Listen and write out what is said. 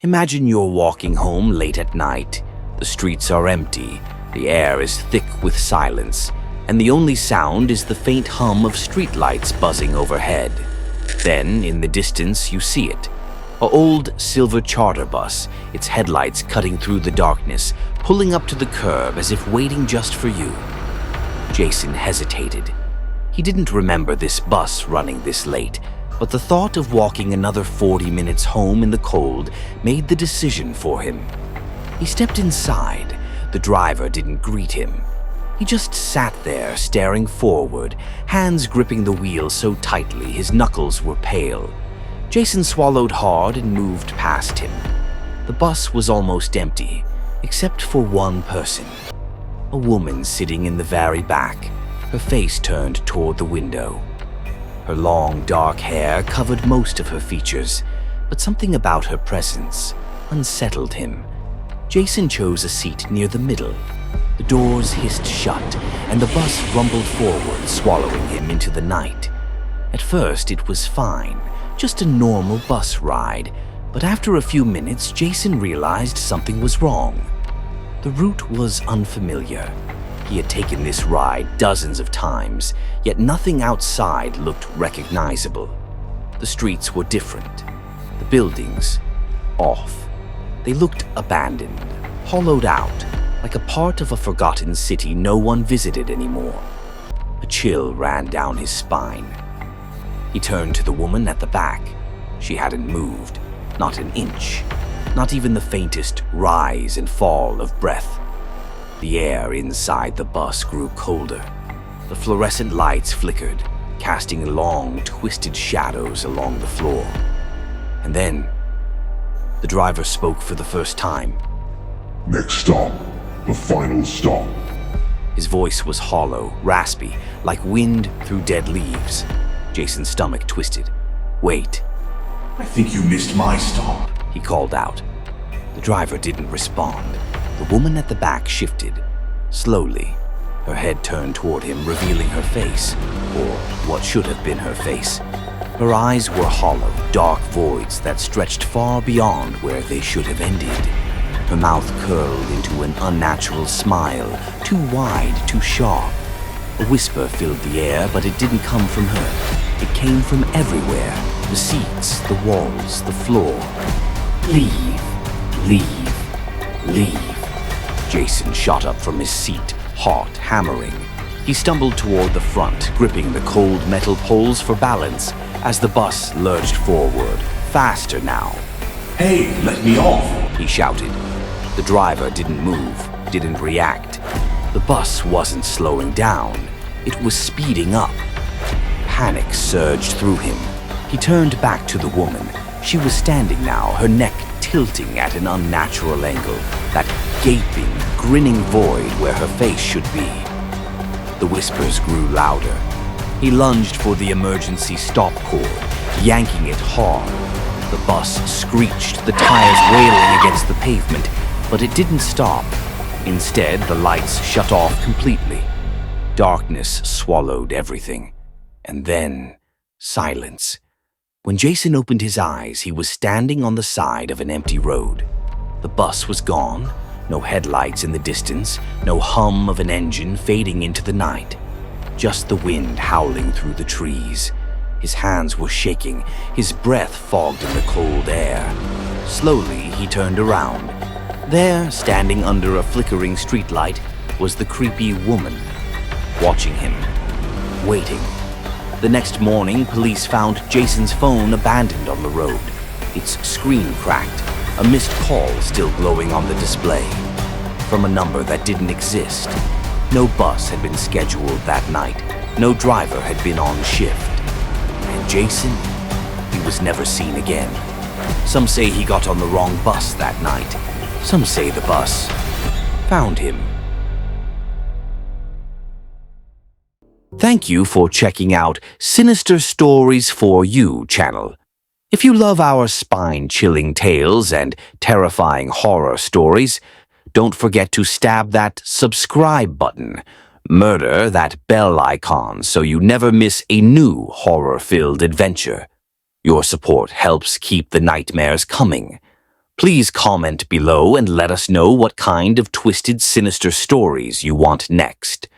Imagine you're walking home late at night. The streets are empty, the air is thick with silence, and the only sound is the faint hum of streetlights buzzing overhead. Then, in the distance, you see it. An old silver charter bus, its headlights cutting through the darkness, pulling up to the curb as if waiting just for you. Jason hesitated. He didn't remember this bus running this late, but the thought of walking another 40 minutes home in the cold made the decision for him. He stepped inside. The driver didn't greet him. He just sat there, staring forward, hands gripping the wheel so tightly his knuckles were pale. Jason swallowed hard and moved past him. The bus was almost empty, except for one person. A woman sitting in the very back, her face turned toward the window. Her long, dark hair covered most of her features, but something about her presence unsettled him. Jason chose a seat near the middle. The doors hissed shut, and the bus rumbled forward, swallowing him into the night. At first, it was fine, just a normal bus ride, but after a few minutes, Jason realized something was wrong. The route was unfamiliar. He had taken this ride dozens of times, yet nothing outside looked recognizable. The streets were different. The buildings, off. They looked abandoned, hollowed out, like a part of a forgotten city no one visited anymore. A chill ran down his spine. He turned to the woman at the back. She hadn't moved, not an inch, not even the faintest rise and fall of breath. The air inside the bus grew colder. The fluorescent lights flickered, casting long, twisted shadows along the floor. And then, the driver spoke for the first time. Next stop, the final stop. His voice was hollow, raspy, like wind through dead leaves. Jason's stomach twisted. Wait. I think you missed my stop, He called out. The driver didn't respond. The woman at the back shifted. Slowly, her head turned toward him, revealing her face, or what should have been her face. Her eyes were hollow, dark voids that stretched far beyond where they should have ended. Her mouth curled into an unnatural smile, too wide, too sharp. A whisper filled the air, but it didn't come from her. It came from everywhere. The seats, the walls, the floor. Leave, leave, leave. Jason shot up from his seat, heart hammering. He stumbled toward the front, gripping the cold metal poles for balance as the bus lurched forward, faster now. Hey, let me off, He shouted. The driver didn't move, didn't react. The bus wasn't slowing down, it was speeding up. Panic surged through him. He turned back to the woman. She was standing now, her neck tilting at an unnatural angle, that gaping, grinning void where her face should be. The whispers grew louder. He lunged for the emergency stop cord, yanking it hard. The bus screeched, the tires wailing against the pavement, but it didn't stop. Instead, the lights shut off completely. Darkness swallowed everything. And then, silence. When Jason opened his eyes, he was standing on the side of an empty road. The bus was gone, no headlights in the distance, no hum of an engine fading into the night. Just the wind howling through the trees. His hands were shaking, his breath fogged in the cold air. Slowly, he turned around. There, standing under a flickering streetlight, was the creepy woman, watching him, waiting. The next morning, police found Jason's phone abandoned on the road. Its screen cracked, a missed call still glowing on the display. From a number that didn't exist. No bus had been scheduled that night. No driver had been on shift. And Jason, he was never seen again. Some say he got on the wrong bus that night. Some say the bus found him. Thank you for checking out Sinister Stories for You channel. If you love our spine-chilling tales and terrifying horror stories, don't forget to stab that subscribe button, murder that bell icon so you never miss a new horror-filled adventure. Your support helps keep the nightmares coming. Please comment below and let us know what kind of twisted, sinister stories you want next.